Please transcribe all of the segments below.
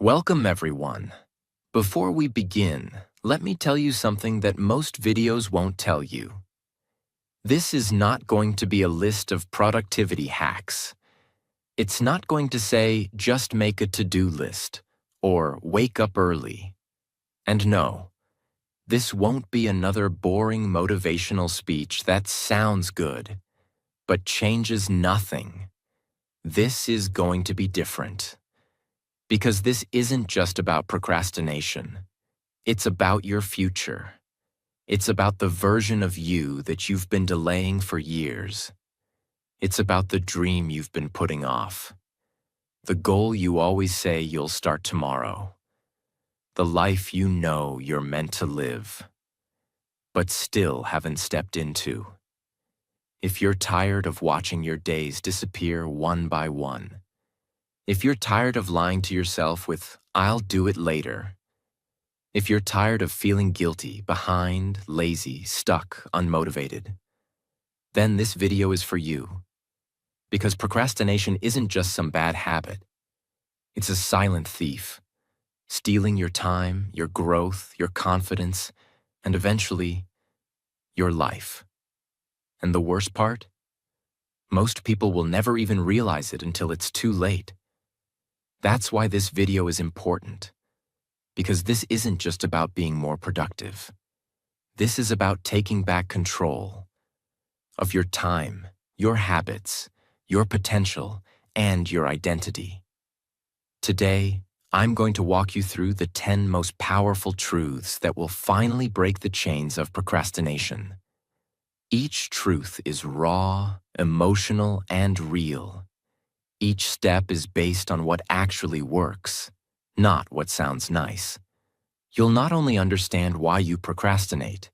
Welcome, everyone. Before we begin, let me tell you something that most videos won't tell you. This is not going to be a list of productivity hacks. It's not going to say, just make a to-do list, or wake up early. And no, this won't be another boring motivational speech that sounds good, but changes nothing. This is going to be different. Because this isn't just about procrastination. It's about your future. It's about the version of you that you've been delaying for years. It's about the dream you've been putting off. The goal you always say you'll start tomorrow. The life you know you're meant to live, but still haven't stepped into. If you're tired of watching your days disappear one by one, if you're tired of lying to yourself with, "I'll do it later," if you're tired of feeling guilty, behind, lazy, stuck, unmotivated, then this video is for you. Because procrastination isn't just some bad habit. It's a silent thief, stealing your time, your growth, your confidence, and eventually, your life. And the worst part? Most people will never even realize it until it's too late. That's why this video is important. Because this isn't just about being more productive. This is about taking back control of your time, your habits, your potential, and your identity. Today, I'm going to walk you through the 10 most powerful truths that will finally break the chains of procrastination. Each truth is raw, emotional, and real. Each step is based on what actually works, not what sounds nice. You'll not only understand why you procrastinate,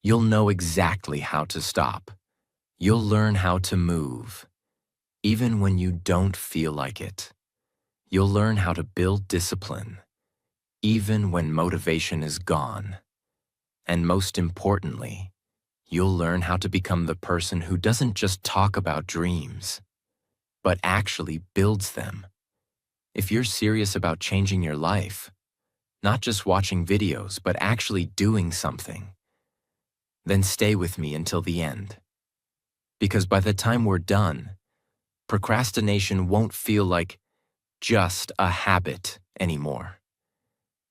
you'll know exactly how to stop. You'll learn how to move, even when you don't feel like it. You'll learn how to build discipline, even when motivation is gone. And most importantly, you'll learn how to become the person who doesn't just talk about dreams, but actually builds them. If you're serious about changing your life, not just watching videos, but actually doing something, then stay with me until the end. Because by the time we're done, procrastination won't feel like just a habit anymore.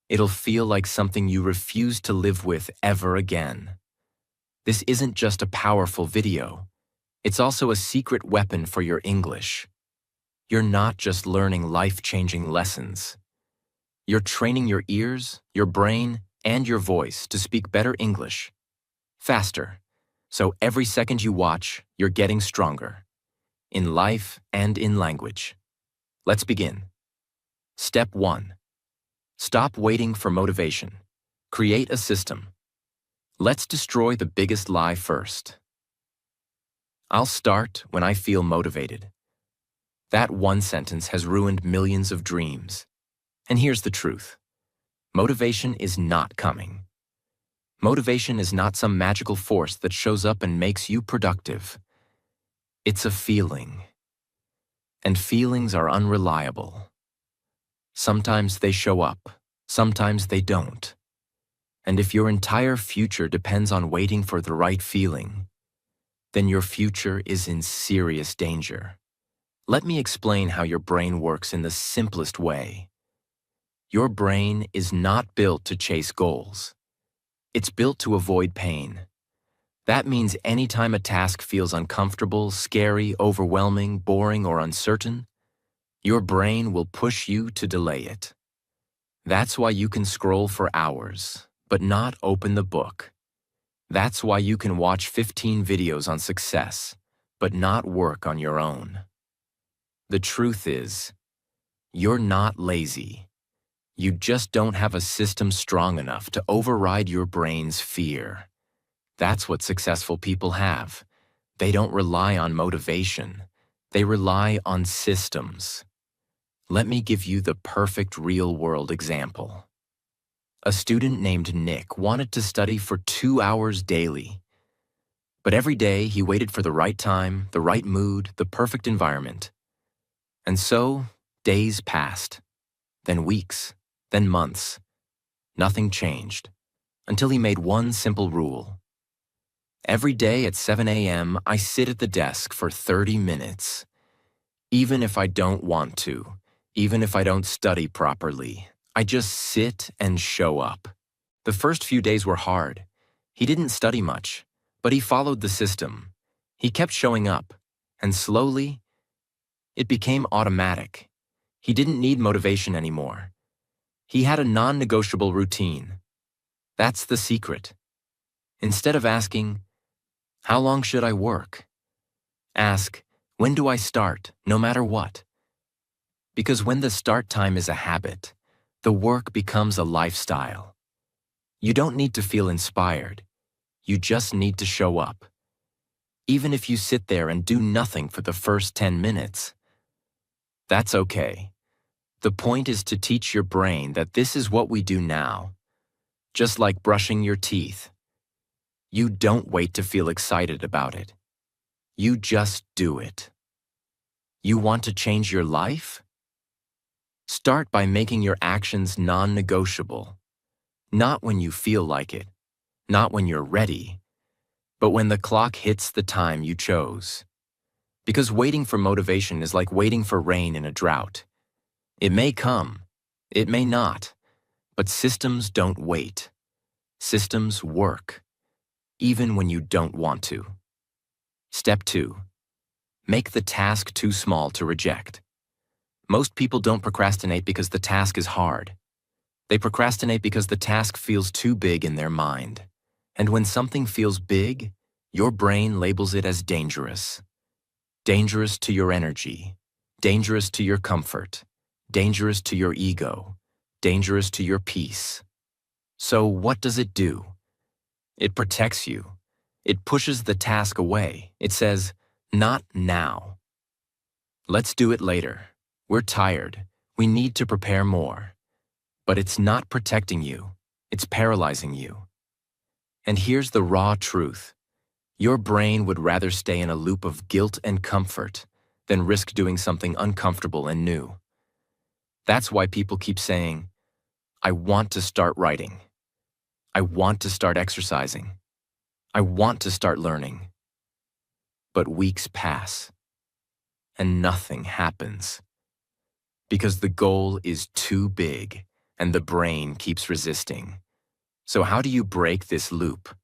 It'll feel like something you refuse to live with ever again. This isn't just a powerful video. It's also a secret weapon for your English. You're not just learning life-changing lessons. You're training your ears, your brain, and your voice to speak better English, faster. So every second you watch, you're getting stronger, in life and in language. Let's begin. Step 1. Stop waiting for motivation. Create a system. Let's destroy the biggest lie first. I'll start when I feel motivated. That one sentence has ruined millions of dreams. And here's the truth. Motivation is not coming. Motivation is not some magical force that shows up and makes you productive. It's a feeling. And feelings are unreliable. Sometimes they show up, sometimes they don't. And if your entire future depends on waiting for the right feeling, then your future is in serious danger. Let me explain how your brain works in the simplest way. Your brain is not built to chase goals. It's built to avoid pain. That means anytime a task feels uncomfortable, scary, overwhelming, boring, or uncertain, your brain will push you to delay it. That's why you can scroll for hours, but not open the book. That's why you can watch 15 videos on success, but not work on your own. The truth is, you're not lazy. You just don't have a system strong enough to override your brain's fear. That's what successful people have. They don't rely on motivation. They rely on systems. Let me give you the perfect real-world example. A student named Nick wanted to study for 2 hours daily. But every day he waited for the right time, the right mood, the perfect environment. And so, days passed. then weeks, then months. Nothing changed, until he made one simple rule. Every day at 7 a.m., I sit at the desk for 30 minutes. Even if I don't want to, even if I don't study properly, I just sit and show up. The first few days were hard. He didn't study much, but he followed the system. He kept showing up, and slowly, it became automatic. He didn't need motivation anymore. He had a non-negotiable routine. That's the secret. Instead of asking, "How long should I work?" ask, "When do I start, no matter what?" Because when the start time is a habit, the work becomes a lifestyle. You don't need to feel inspired. You just need to show up. Even if you sit there and do nothing for the first 10 minutes, that's okay. The point is to teach your brain that this is what we do now. Just like brushing your teeth. You don't wait to feel excited about it. You just do it. You want to change your life? Start by making your actions non-negotiable. Not when you feel like it, not when you're ready, but when the clock hits the time you chose. Because waiting for motivation is like waiting for rain in a drought. It may come, it may not, but systems don't wait. Systems work, even when you don't want to. Step 2. Make the task too small to reject. Most people don't procrastinate because the task is hard. They procrastinate because the task feels too big in their mind. And when something feels big, your brain labels it as dangerous. Dangerous to your energy, dangerous to your comfort, dangerous to your ego, dangerous to your peace. So what does it do? It protects you. It pushes the task away. It says, "Not now. Let's do it later. We're tired. We need to prepare more." But it's not protecting you. It's paralyzing you. And here's the raw truth. Your brain would rather stay in a loop of guilt and comfort than risk doing something uncomfortable and new. That's why people keep saying, "I want to start writing. I want to start exercising. I want to start learning." But weeks pass, and nothing happens. Because the goal is too big, and the brain keeps resisting. So how do you break this loop?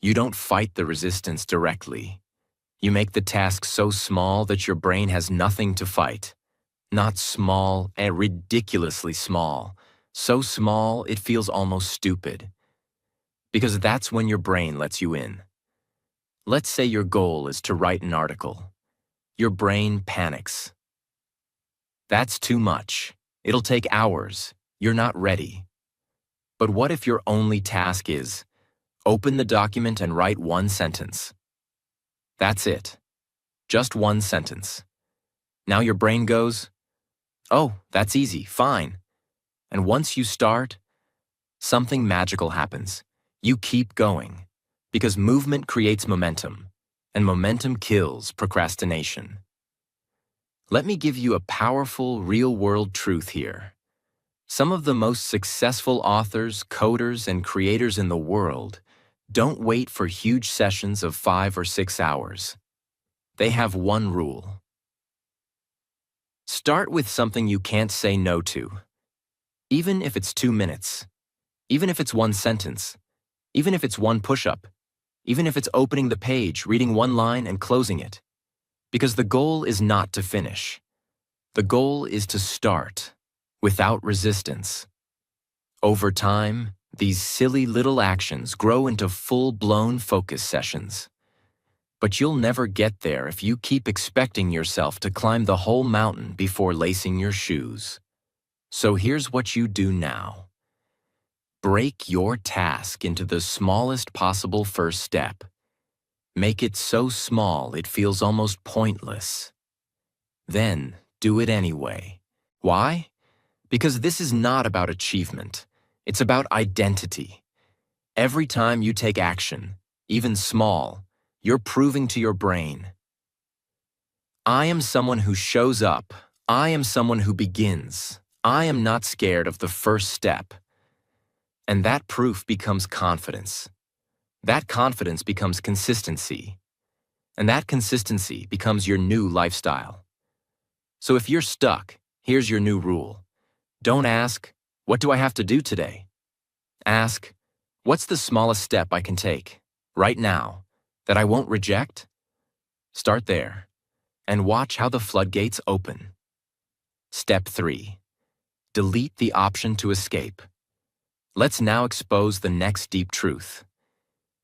You don't fight the resistance directly. You make the task so small that your brain has nothing to fight. Not small, and ridiculously small. So small it feels almost stupid. Because that's when your brain lets you in. Let's say your goal is to write an article. Your brain panics. That's too much. It'll take hours. You're not ready. But what if your only task is, open the document and write one sentence? That's it. Just one sentence. Now your brain goes, "Oh, that's easy, fine." And once you start, something magical happens. You keep going. Because movement creates momentum, and momentum kills procrastination. Let me give you a powerful, real-world truth here. Some of the most successful authors, coders, and creators in the world don't wait for huge sessions of 5 or 6 hours. They have one rule. Start with something you can't say no to. Even if it's 2 minutes. Even if it's one sentence. Even if it's one push-up. Even if it's opening the page, reading one line, and closing it. Because the goal is not to finish. The goal is to start, without resistance. Over time, these silly little actions grow into full-blown focus sessions. But you'll never get there if you keep expecting yourself to climb the whole mountain before lacing your shoes. So here's what you do now. Break your task into the smallest possible first step. Make it so small it feels almost pointless. Then, do it anyway. Why? Because this is not about achievement. It's about identity. Every time you take action, even small, you're proving to your brain, "I am someone who shows up. I am someone who begins. I am not scared of the first step. And that proof becomes confidence. That confidence becomes consistency. And that consistency becomes your new lifestyle. So if you're stuck, here's your new rule. Don't ask, what do I have to do today? Ask, what's the smallest step I can take, right now, that I won't reject? Start there, and watch how the floodgates open. Step 3. Delete the option to escape. Let's now expose the next deep truth.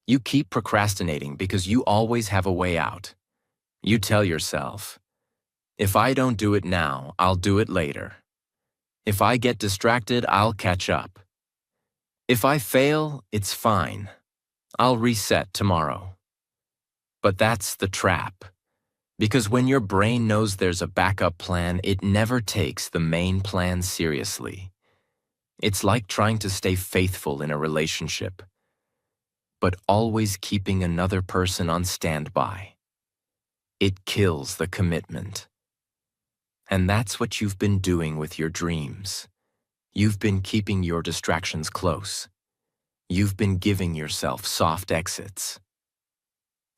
You keep procrastinating because you always have a way out. You tell yourself, if I don't do it now, I'll do it later. If I get distracted, I'll catch up. If I fail, it's fine. I'll reset tomorrow. But that's the trap. Because when your brain knows there's a backup plan, it never takes the main plan seriously. It's like trying to stay faithful in a relationship, but always keeping another person on standby. It kills the commitment. And that's what you've been doing with your dreams. You've been keeping your distractions close. You've been giving yourself soft exits.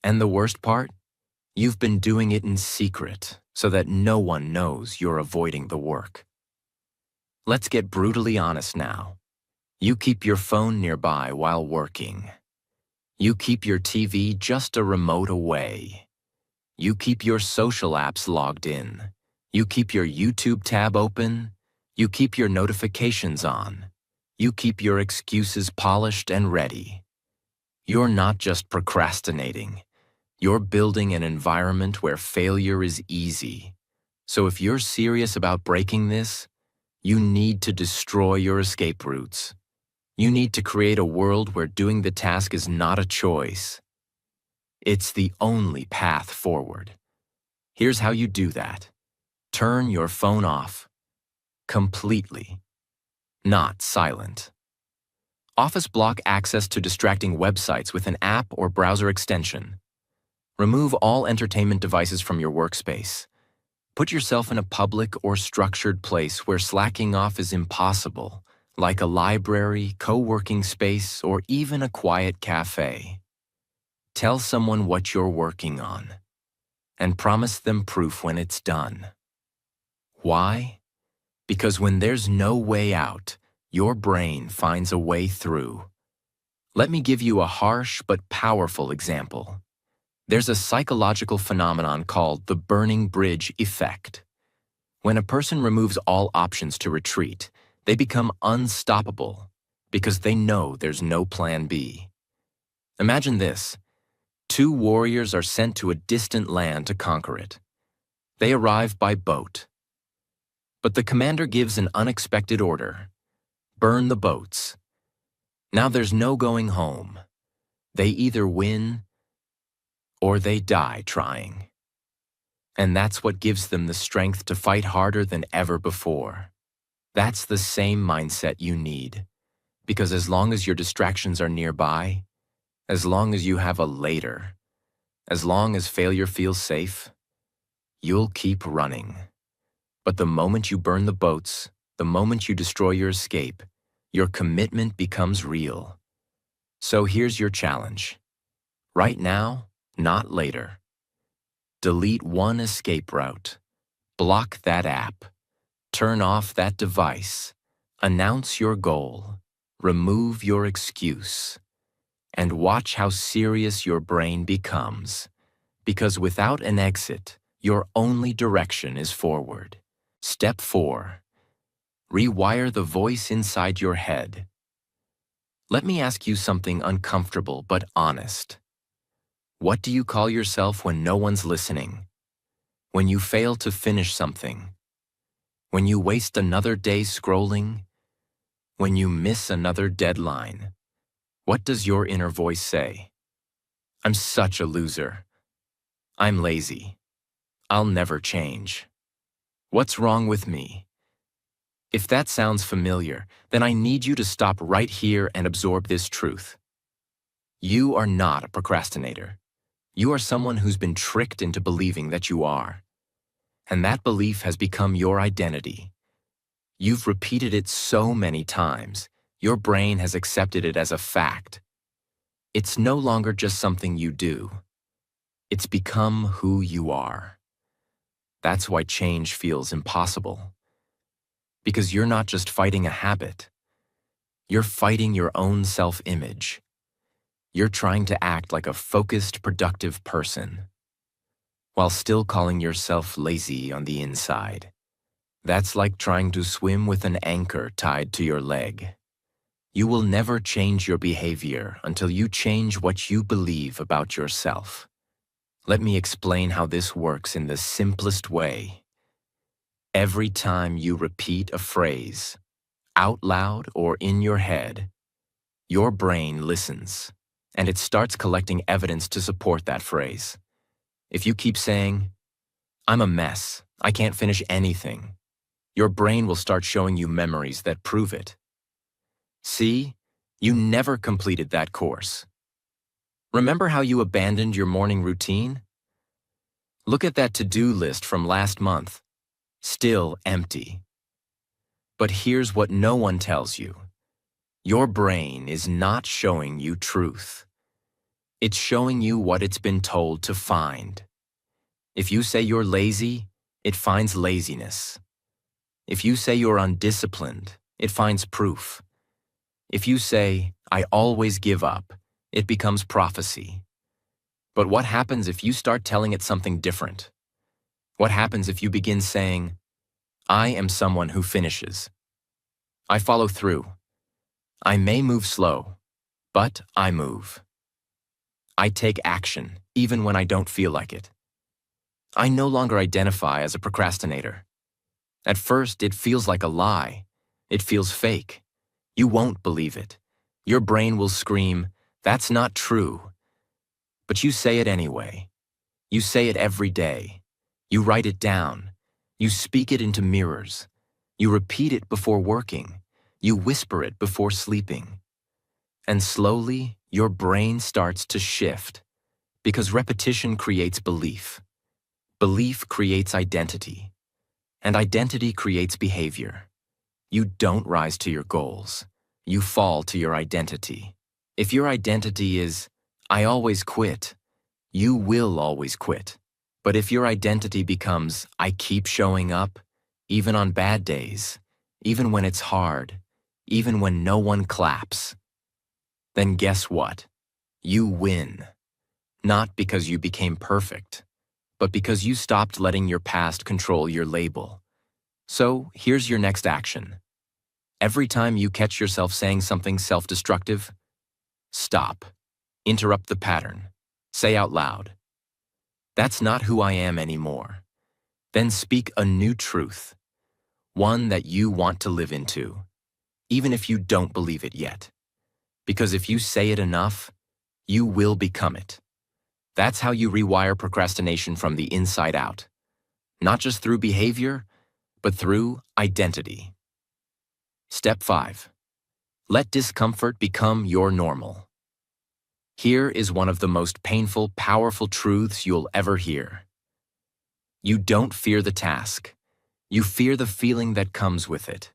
And the worst part? You've been doing it in secret so that no one knows you're avoiding the work. Let's get brutally honest now. You keep your phone nearby while working. You keep your TV just a remote away. You keep your social apps logged in. You keep your YouTube tab open. You keep your notifications on. You keep your excuses polished and ready. You're not just procrastinating. You're building an environment where failure is easy. So if you're serious about breaking this, you need to destroy your escape routes. You need to create a world where doing the task is not a choice. It's the only path forward. Here's how you do that. Turn your phone off. Completely. Not silent. Office block access to distracting websites with an app or browser extension. Remove all entertainment devices from your workspace. Put yourself in a public or structured place where slacking off is impossible, like a library, co-working space, or even a quiet cafe. Tell someone what you're working on, and promise them proof when it's done. Why? Because when there's no way out, your brain finds a way through. Let me give you a harsh but powerful example. There's a psychological phenomenon called the burning bridge effect. When a person removes all options to retreat, they become unstoppable because they know there's no plan B. Imagine this. 2 warriors are sent to a distant land to conquer it. They arrive by boat. But the commander gives an unexpected order. Burn the boats. Now there's no going home. They either win or they die trying. And that's what gives them the strength to fight harder than ever before. That's the same mindset you need. Because as long as your distractions are nearby, as long as you have a later, as long as failure feels safe, you'll keep running. But the moment you burn the boats, the moment you destroy your escape, your commitment becomes real. So here's your challenge. Right now, not later. Delete one escape route. Block that app. Turn off that device. Announce your goal. Remove your excuse. And watch how serious your brain becomes. Because without an exit, your only direction is forward. Step 4. Rewire the voice inside your head. Let me ask you something uncomfortable but honest. What do you call yourself when no one's listening? When you fail to finish something? When you waste another day scrolling? When you miss another deadline? What does your inner voice say? I'm such a loser. I'm lazy. I'll never change. What's wrong with me? If that sounds familiar, then I need you to stop right here and absorb this truth. You are not a procrastinator. You are someone who's been tricked into believing that you are. And that belief has become your identity. You've repeated it so many times, your brain has accepted it as a fact. It's no longer just something you do. It's become who you are. That's why change feels impossible. Because you're not just fighting a habit. You're fighting your own self-image. You're trying to act like a focused, productive person, while still calling yourself lazy on the inside. That's like trying to swim with an anchor tied to your leg. You will never change your behavior until you change what you believe about yourself. Let me explain how this works in the simplest way. Every time you repeat a phrase, out loud or in your head, your brain listens, and it starts collecting evidence to support that phrase. If you keep saying, "I'm a mess, I can't finish anything," your brain will start showing you memories that prove it. See, you never completed that course. Remember how you abandoned your morning routine? Look at that to-do list from last month. Still empty. But here's what no one tells you. Your brain is not showing you truth. It's showing you what it's been told to find. If you say you're lazy, it finds laziness. If you say you're undisciplined, it finds proof. If you say, "I always give up," it becomes prophecy. But what happens if you start telling it something different? What happens if you begin saying, "I am someone who finishes. I follow through. I may move slow, but I move. I take action, even when I don't feel like it. I no longer identify as a procrastinator." At first, it feels like a lie. It feels fake. You won't believe it. Your brain will scream, "That's not true." But you say it anyway. You say it every day. You write it down. You speak it into mirrors. You repeat it before working. You whisper it before sleeping. And slowly, your brain starts to shift, because repetition creates belief. Belief creates identity. And identity creates behavior. You don't rise to your goals. You fall to your identity. If your identity is, "I always quit," you will always quit. But if your identity becomes, "I keep showing up, even on bad days, even when it's hard, even when no one claps," then guess what? You win. Not because you became perfect, but because you stopped letting your past control your label. So here's your next action. Every time you catch yourself saying something self-destructive, stop. Interrupt the pattern. Say out loud, "That's not who I am anymore." Then speak a new truth, one that you want to live into, even if you don't believe it yet. Because if you say it enough, you will become it. That's how you rewire procrastination from the inside out. Not just through behavior, but through identity. Step 5. Let discomfort become your normal. Here is one of the most painful, powerful truths you'll ever hear. You don't fear the task. You fear the feeling that comes with it.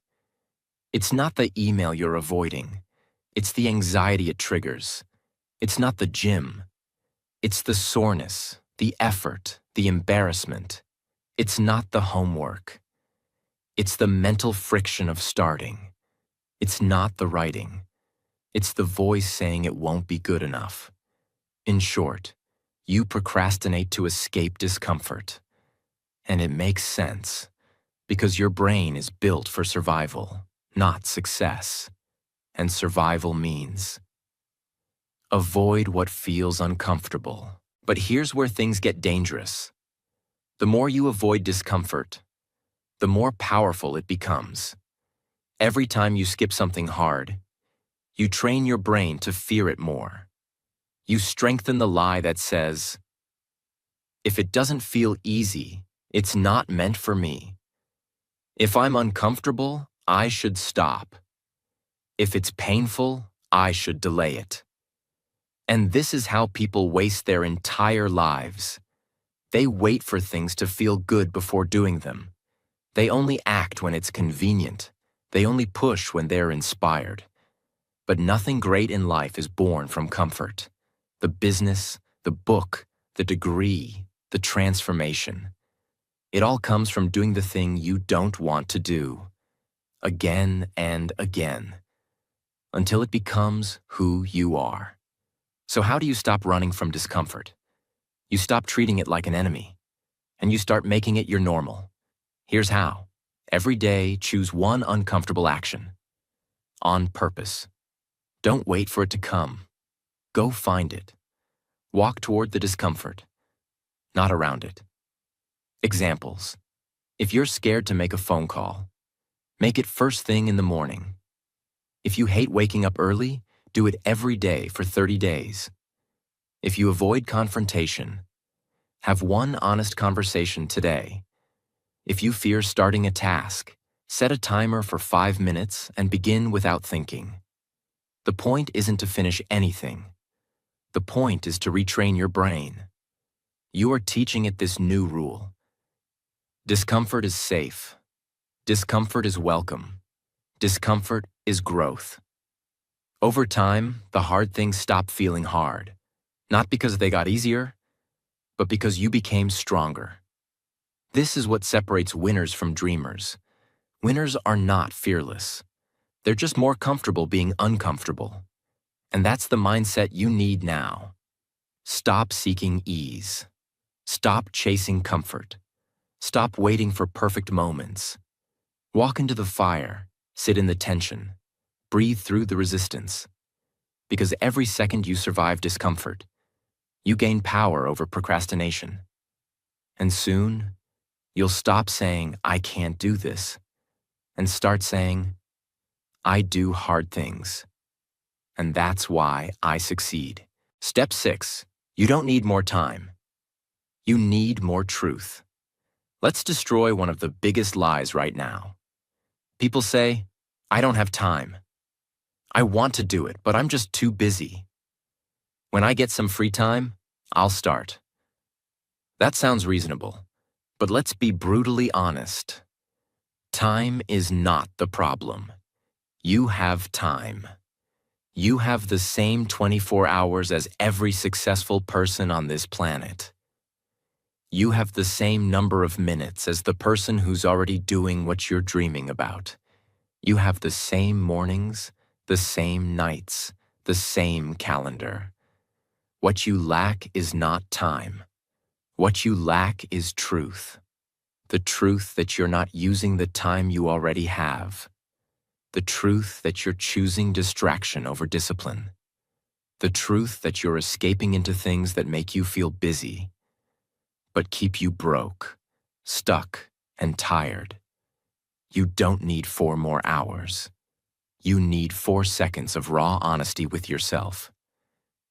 It's not the email you're avoiding. It's the anxiety it triggers. It's not the gym. It's the soreness, the effort, the embarrassment. It's not the homework. It's the mental friction of starting. It's not the writing. It's the voice saying it won't be good enough. In short, you procrastinate to escape discomfort. And it makes sense, because your brain is built for survival, not success. And survival means avoid what feels uncomfortable. But here's where things get dangerous. The more you avoid discomfort, the more powerful it becomes. Every time you skip something hard, you train your brain to fear it more. You strengthen the lie that says, "If it doesn't feel easy, it's not meant for me. If I'm uncomfortable, I should stop. If it's painful, I should delay it." And this is how people waste their entire lives. They wait for things to feel good before doing them. They only act when it's convenient. They only push when they're inspired. But nothing great in life is born from comfort. The business, the book, the degree, the transformation. It all comes from doing the thing you don't want to do, again and again, until it becomes who you are. So how do you stop running from discomfort? You stop treating it like an enemy, and you start making it your normal. Here's how. Every day, choose one uncomfortable action. On purpose. Don't wait for it to come. Go find it. Walk toward the discomfort, not around it. Examples. If you're scared to make a phone call, make it first thing in the morning. If you hate waking up early, do it every day for 30 days. If you avoid confrontation, have one honest conversation today. If you fear starting a task, set a timer for 5 minutes and begin without thinking. The point isn't to finish anything. The point is to retrain your brain. You are teaching it this new rule. Discomfort is safe. Discomfort is welcome. Discomfort is growth. Over time, the hard things stop feeling hard, not because they got easier, but because you became stronger. This is what separates winners from dreamers. Winners are not fearless. They're just more comfortable being uncomfortable. And that's the mindset you need now. Stop seeking ease. Stop chasing comfort. Stop waiting for perfect moments. Walk into the fire, sit in the tension, breathe through the resistance. Because every second you survive discomfort, you gain power over procrastination. And soon, you'll stop saying, I can't do this, and start saying, I do hard things. And that's why I succeed. Step 6. You don't need more time. You need more truth. Let's destroy one of the biggest lies right now. People say, I don't have time. I want to do it, but I'm just too busy. When I get some free time, I'll start. That sounds reasonable, but let's be brutally honest. Time is not the problem. You have time. You have the same 24 hours as every successful person on this planet. You have the same number of minutes as the person who's already doing what you're dreaming about. You have the same mornings, the same nights, the same calendar. What you lack is not time. What you lack is truth. The truth that you're not using the time you already have. The truth that you're choosing distraction over discipline. The truth that you're escaping into things that make you feel busy, but keep you broke, stuck, and tired. You don't need 4 more hours. You need 4 seconds of raw honesty with yourself.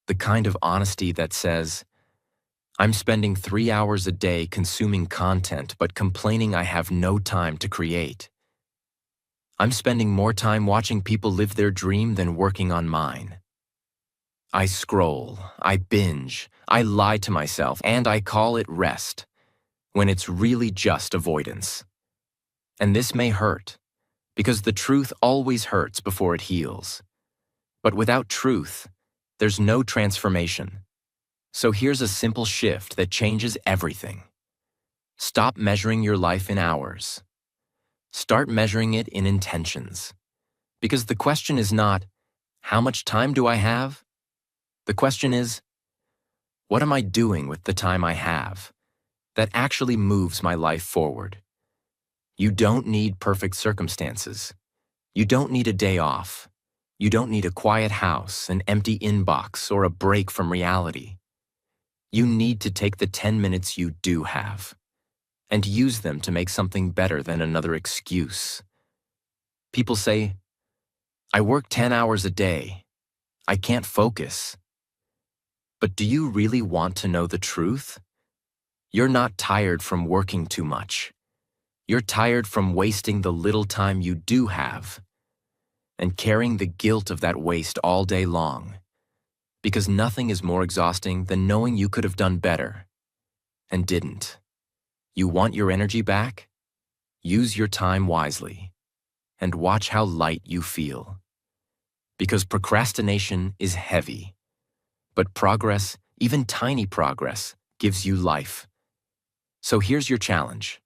The kind of honesty that says, I'm spending 3 hours a day consuming content but complaining I have no time to create. I'm spending more time watching people live their dream than working on mine. I scroll, I binge, I lie to myself, and I call it rest, when it's really just avoidance. And this may hurt, because the truth always hurts before it heals. But without truth, there's no transformation. So here's a simple shift that changes everything. Stop measuring your life in hours. Start measuring it in intentions. Because the question is not, how much time do I have? The question is, what am I doing with the time I have that actually moves my life forward? You don't need perfect circumstances. You don't need a day off. You don't need a quiet house, an empty inbox, or a break from reality. You need to take the 10 minutes you do have and use them to make something better than another excuse. People say, I work 10 hours a day. I can't focus. But do you really want to know the truth? You're not tired from working too much. You're tired from wasting the little time you do have and carrying the guilt of that waste all day long. Because nothing is more exhausting than knowing you could have done better and didn't. You want your energy back? Use your time wisely, and watch how light you feel. Because procrastination is heavy, but progress, even tiny progress, gives you life. So here's your challenge.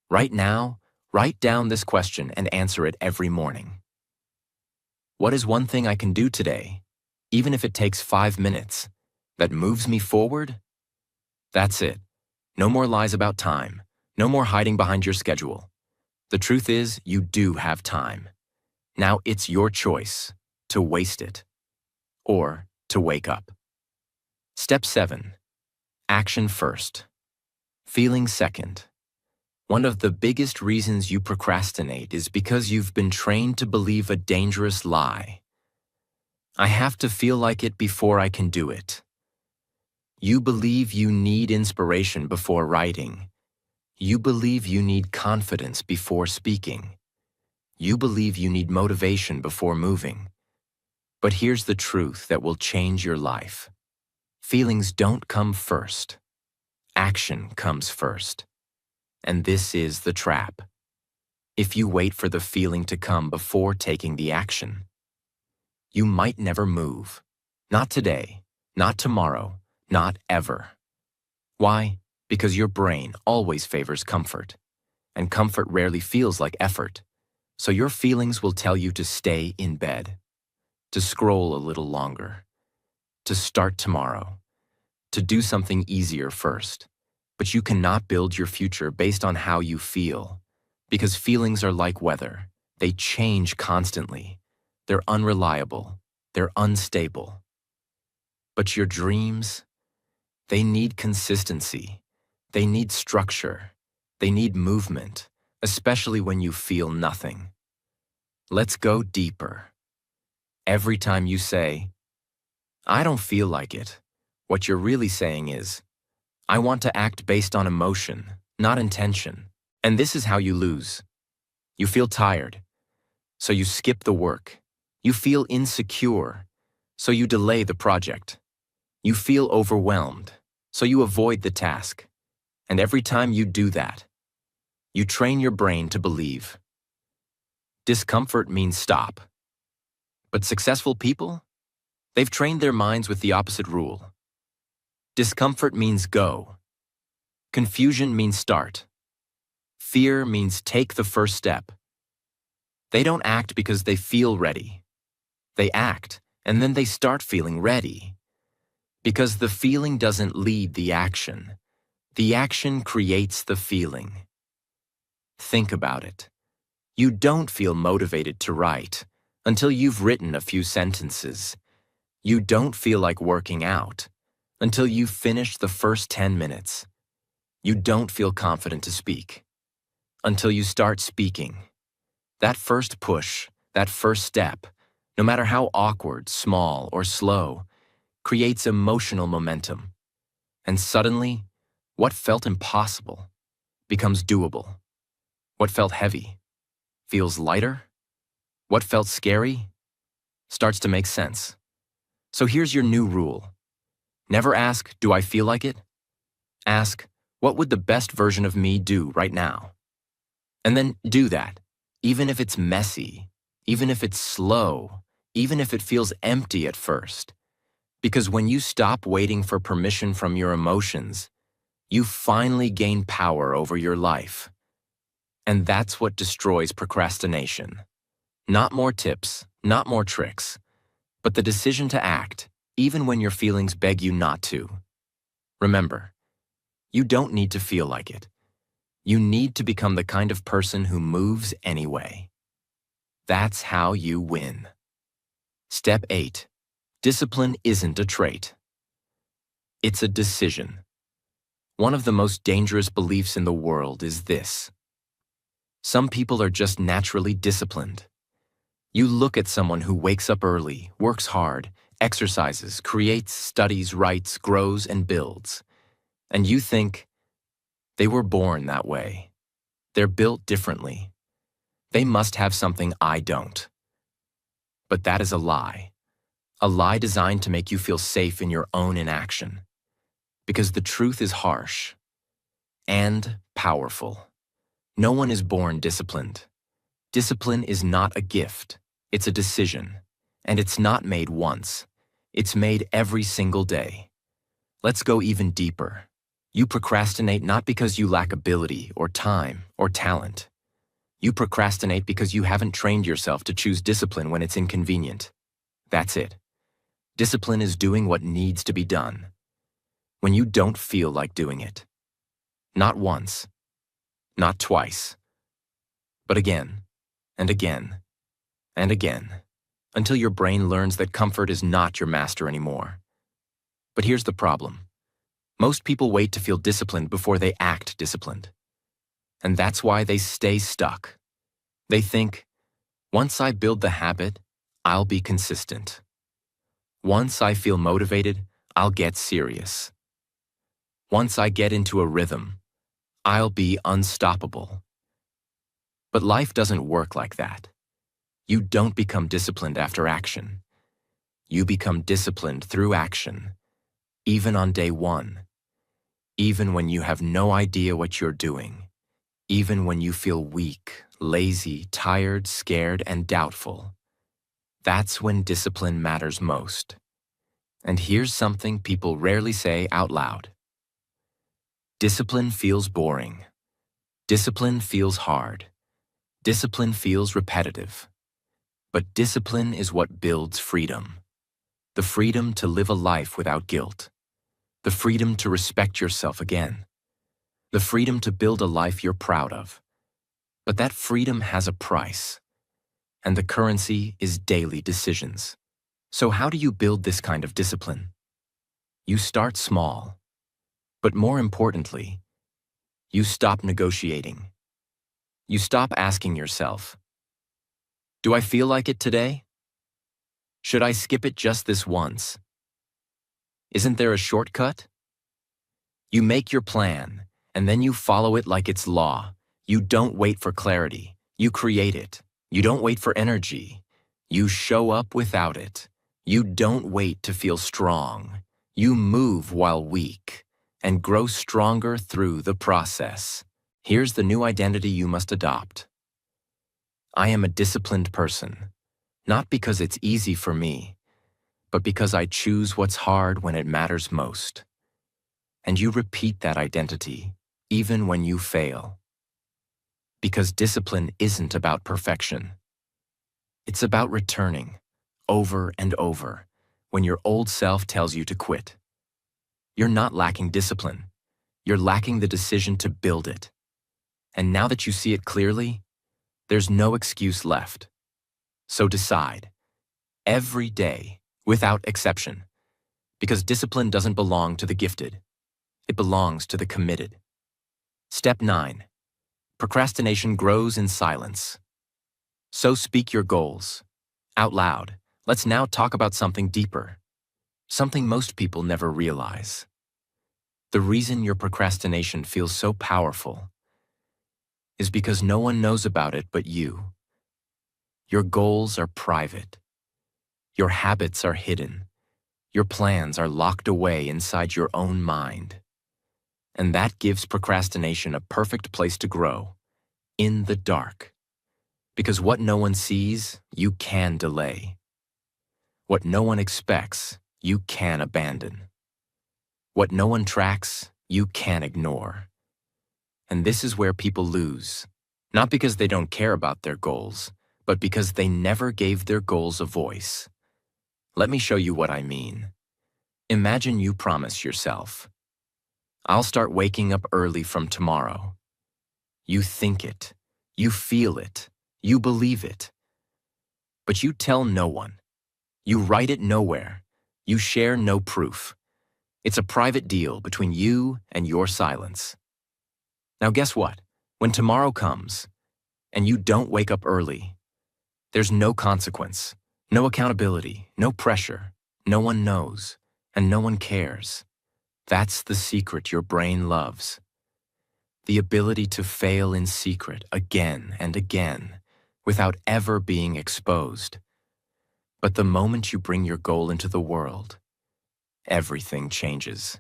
Right now, write down this question and answer it every morning. What is one thing I can do today, even if it takes 5 minutes, that moves me forward? That's it. No more lies about time. No more hiding behind your schedule. The truth is, you do have time. Now it's your choice to waste it or to wake up. Step 7. Action first. Feeling second. One of the biggest reasons you procrastinate is because you've been trained to believe a dangerous lie. I have to feel like it before I can do it. You believe you need inspiration before writing. You believe you need confidence before speaking. You believe you need motivation before moving. But here's the truth that will change your life. Feelings don't come first. Action comes first. And this is the trap. If you wait for the feeling to come before taking the action, you might never move. Not today, not tomorrow, not ever. Why? Because your brain always favors comfort, and comfort rarely feels like effort. So your feelings will tell you to stay in bed, to scroll a little longer, to start tomorrow, to do something easier first. But you cannot build your future based on how you feel, because feelings are like weather. They change constantly. They're unreliable. They're unstable. But your dreams, they need consistency. They need structure. They need movement, especially when you feel nothing. Let's go deeper. Every time you say, I don't feel like it, what you're really saying is, I want to act based on emotion, not intention. And this is how you lose. You feel tired, so you skip the work. You feel insecure, so you delay the project. You feel overwhelmed, so you avoid the task. And every time you do that, you train your brain to believe. Discomfort means stop. But successful people? They've trained their minds with the opposite rule. Discomfort means go. Confusion means start. Fear means take the first step. They don't act because they feel ready. They act, and then they start feeling ready. Because the feeling doesn't lead the action. The action creates the feeling. Think about it. You don't feel motivated to write until you've written a few sentences. You don't feel like working out until you've finished the first 10 minutes. You don't feel confident to speak until you start speaking. That first push, that first step, no matter how awkward, small, or slow, creates emotional momentum. And suddenly, what felt impossible becomes doable. What felt heavy feels lighter. What felt scary starts to make sense. So here's your new rule. Never ask, do I feel like it? Ask, what would the best version of me do right now? And then do that, even if it's messy, even if it's slow, even if it feels empty at first. Because when you stop waiting for permission from your emotions, you finally gain power over your life. And that's what destroys procrastination. Not more tips, not more tricks, but the decision to act, even when your feelings beg you not to. Remember, you don't need to feel like it. You need to become the kind of person who moves anyway. That's how you win. Step 8. Discipline isn't a trait. It's a decision. One of the most dangerous beliefs in the world is this. Some people are just naturally disciplined. You look at someone who wakes up early, works hard, exercises, creates, studies, writes, grows, and builds. And you think, they were born that way. They're built differently. They must have something I don't. But that is a lie. A lie designed to make you feel safe in your own inaction. Because the truth is harsh and powerful. No one is born disciplined. Discipline is not a gift, it's a decision. And it's not made once, it's made every single day. Let's go even deeper. You procrastinate not because you lack ability or time or talent. You procrastinate because you haven't trained yourself to choose discipline when it's inconvenient. That's it. Discipline is doing what needs to be done when you don't feel like doing it. Not once, not twice, but again and again and again, until your brain learns that comfort is not your master anymore. But here's the problem. Most people wait to feel disciplined before they act disciplined. And that's why they stay stuck. They think, once I build the habit, I'll be consistent. Once I feel motivated, I'll get serious. Once I get into a rhythm, I'll be unstoppable. But life doesn't work like that. You don't become disciplined after action. You become disciplined through action, even on day one, even when you have no idea what you're doing, even when you feel weak, lazy, tired, scared, and doubtful. That's when discipline matters most. And here's something people rarely say out loud. Discipline feels boring. Discipline feels hard. Discipline feels repetitive. But discipline is what builds freedom. The freedom to live a life without guilt. The freedom to respect yourself again. The freedom to build a life you're proud of. But that freedom has a price. And the currency is daily decisions. So how do you build this kind of discipline? You start small. But more importantly, you stop negotiating. You stop asking yourself, do I feel like it today? Should I skip it just this once? Isn't there a shortcut? You make your plan, and then you follow it like it's law. You don't wait for clarity. You create it. You don't wait for energy. You show up without it. You don't wait to feel strong. You move while weak, and grow stronger through the process. Here's the new identity you must adopt. I am a disciplined person, not because it's easy for me, but because I choose what's hard when it matters most. And you repeat that identity, even when you fail. Because discipline isn't about perfection. It's about returning, over and over, when your old self tells you to quit. You're not lacking discipline. You're lacking the decision to build it. And now that you see it clearly, there's no excuse left. So decide, every day, without exception, because discipline doesn't belong to the gifted. It belongs to the committed. Step 9. Procrastination grows in silence. So speak your goals. Out loud. Let's now talk about something deeper. Something most people never realize. The reason your procrastination feels so powerful is because no one knows about it but you. Your goals are private. Your habits are hidden. Your plans are locked away inside your own mind. And that gives procrastination a perfect place to grow, in the dark. Because what no one sees, you can delay. What no one expects, you can abandon. What no one tracks, you can ignore. And this is where people lose, not because they don't care about their goals, but because they never gave their goals a voice. Let me show you what I mean. Imagine you promise yourself, I'll start waking up early from tomorrow. You think it, you feel it, you believe it. But you tell no one. You write it nowhere. You share no proof. It's a private deal between you and your silence. Now guess what? When tomorrow comes, and you don't wake up early, there's no consequence, no accountability, no pressure. No one knows, and no one cares. That's the secret your brain loves. The ability to fail in secret again and again, without ever being exposed. But the moment you bring your goal into the world, everything changes.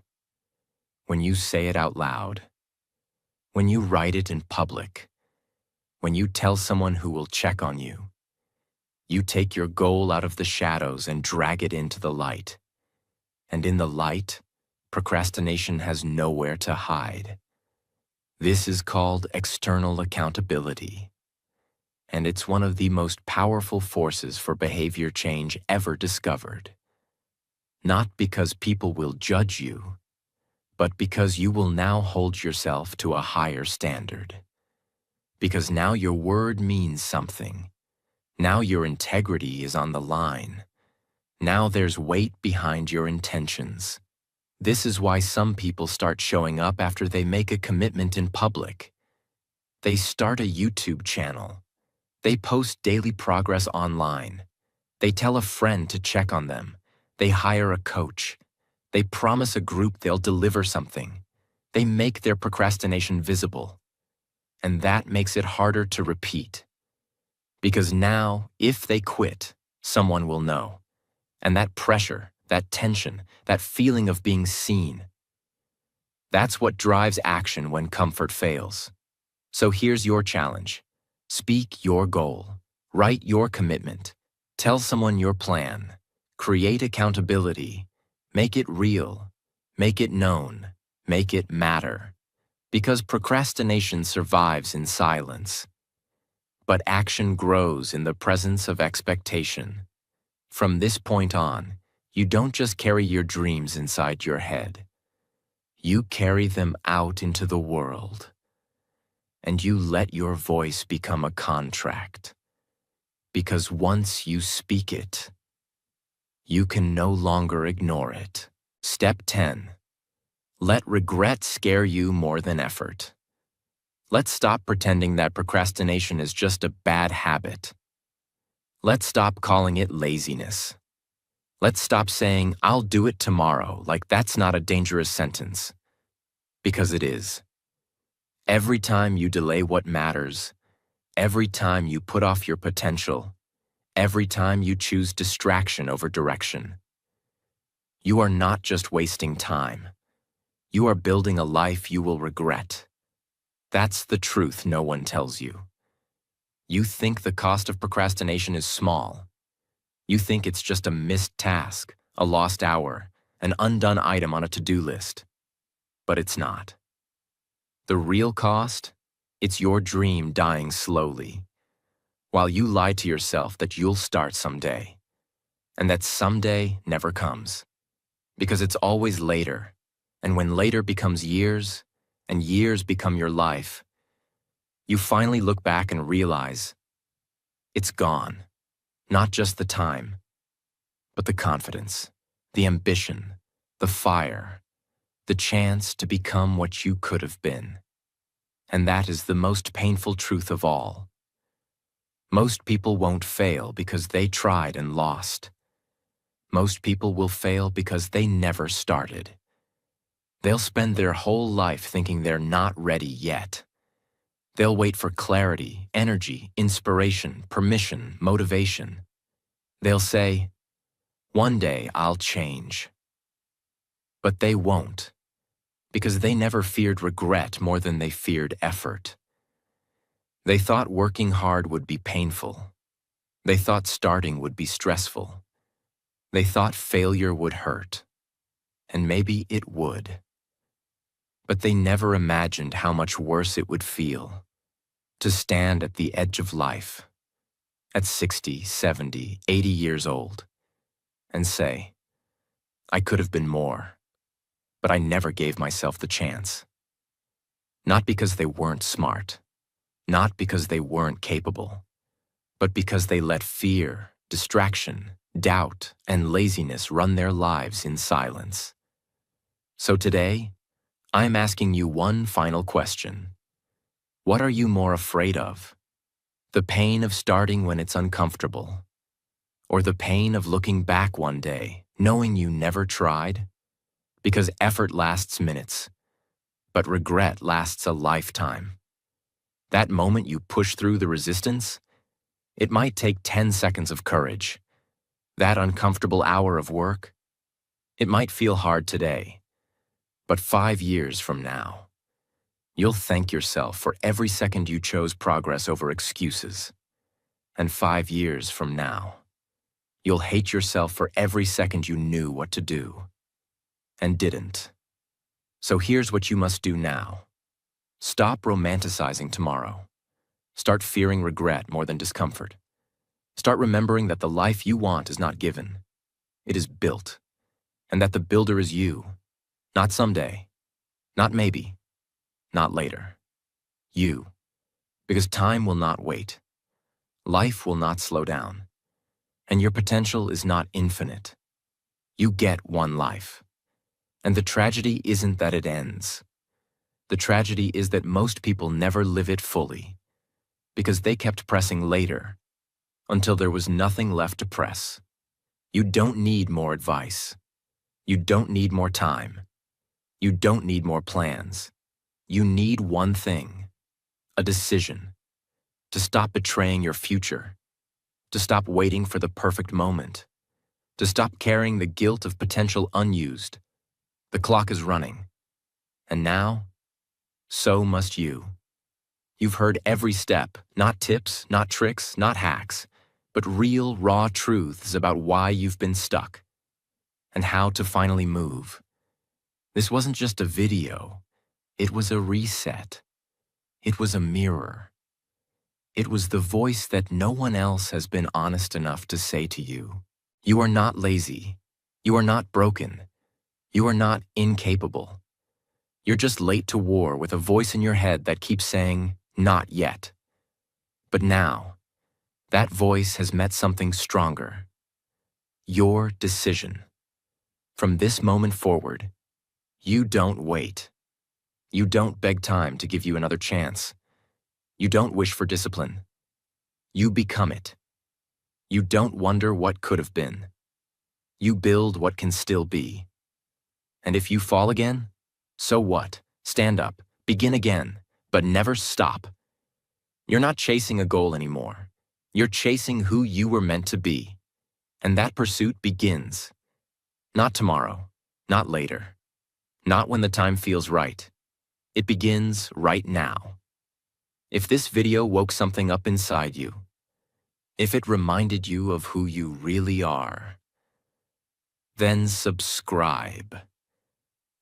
When you say it out loud, when you write it in public, when you tell someone who will check on you. You take your goal out of the shadows and drag it into the light. And in the light, procrastination has nowhere to hide. This is called external accountability. And it's one of the most powerful forces for behavior change ever discovered. Not because people will judge you, but because you will now hold yourself to a higher standard. Because now your word means something. Now your integrity is on the line. Now there's weight behind your intentions. This is why some people start showing up after they make a commitment in public. They start a YouTube channel. They post daily progress online. They tell a friend to check on them. They hire a coach. They promise a group they'll deliver something. They make their procrastination visible. And that makes it harder to repeat. Because now, if they quit, someone will know. And that pressure, that tension, that feeling of being seen, that's what drives action when comfort fails. So here's your challenge. Speak your goal. Write your commitment. Tell someone your plan. Create accountability. Make it real. Make it known. Make it matter. Because procrastination survives in silence. But action grows in the presence of expectation. From this point on, you don't just carry your dreams inside your head. You carry them out into the world. And you let your voice become a contract. Because once you speak it, you can no longer ignore it. Step 10. Let regret scare you more than effort. Let's stop pretending that procrastination is just a bad habit. Let's stop calling it laziness. Let's stop saying, "I'll do it tomorrow," like that's not a dangerous sentence. Because it is. Every time you delay what matters, every time you put off your potential, every time you choose distraction over direction, you are not just wasting time. You are building a life you will regret. That's the truth no one tells you. You think the cost of procrastination is small. You think it's just a missed task, a lost hour, an undone item on a to-do list. But it's not. The real cost? It's your dream dying slowly, while you lie to yourself that you'll start someday, and that someday never comes, because it's always later, and when later becomes years, and years become your life, you finally look back and realize it's gone. Not just the time, but the confidence, the ambition, the fire, the chance to become what you could have been. And that is the most painful truth of all. Most people won't fail because they tried and lost. Most people will fail because they never started. They'll spend their whole life thinking they're not ready yet. They'll wait for clarity, energy, inspiration, permission, motivation. They'll say, "One day I'll change." But they won't, because they never feared regret more than they feared effort. They thought working hard would be painful. They thought starting would be stressful. They thought failure would hurt. And maybe it would. But they never imagined how much worse it would feel to stand at the edge of life, at 60, 70, 80 years old, and say, "I could have been more, but I never gave myself the chance." Not because they weren't smart, not because they weren't capable, but because they let fear, distraction, doubt, and laziness run their lives in silence. So today, I'm asking you one final question. What are you more afraid of? The pain of starting when it's uncomfortable? Or the pain of looking back one day, knowing you never tried? Because effort lasts minutes, but regret lasts a lifetime. That moment you push through the resistance, it might take 10 seconds of courage. That uncomfortable hour of work, it might feel hard today, but 5 years from now, You'll thank yourself for every second you chose progress over excuses. And 5 years from now, you'll hate yourself for every second you knew what to do and didn't. So here's what you must do now. Stop romanticizing tomorrow. Start fearing regret more than discomfort. Start remembering that the life you want is not given. It is built. And that the builder is you. Not someday. Not maybe. Not later. You. Because time will not wait. Life will not slow down. And your potential is not infinite. You get one life. And the tragedy isn't that it ends. The tragedy is that most people never live it fully, because they kept pressing later, until there was nothing left to press. You don't need more advice. You don't need more time. You don't need more plans. You need one thing: a decision. To stop betraying your future. To stop waiting for the perfect moment. To stop carrying the guilt of potential unused. The clock is running. And now, so must you. You've heard every step, not tips, not tricks, not hacks, but real, raw truths about why you've been stuck and how to finally move. This wasn't just a video. It was a reset. It was a mirror. It was the voice that no one else has been honest enough to say to you. You are not lazy. You are not broken. You are not incapable. You're just late to war with a voice in your head that keeps saying, not yet. But now, that voice has met something stronger. Your decision. From this moment forward, you don't wait. You don't beg time to give you another chance. You don't wish for discipline. You become it. You don't wonder what could have been. You build what can still be. And if you fall again, so what? Stand up, begin again, but never stop. You're not chasing a goal anymore. You're chasing who you were meant to be. And that pursuit begins. Not tomorrow, not later, not when the time feels right. It begins right now. If this video woke something up inside you, if it reminded you of who you really are, then subscribe.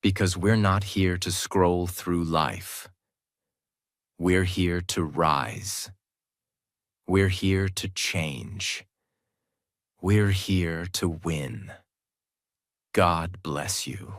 Because we're not here to scroll through life. We're here to rise. We're here to change. We're here to win. God bless you.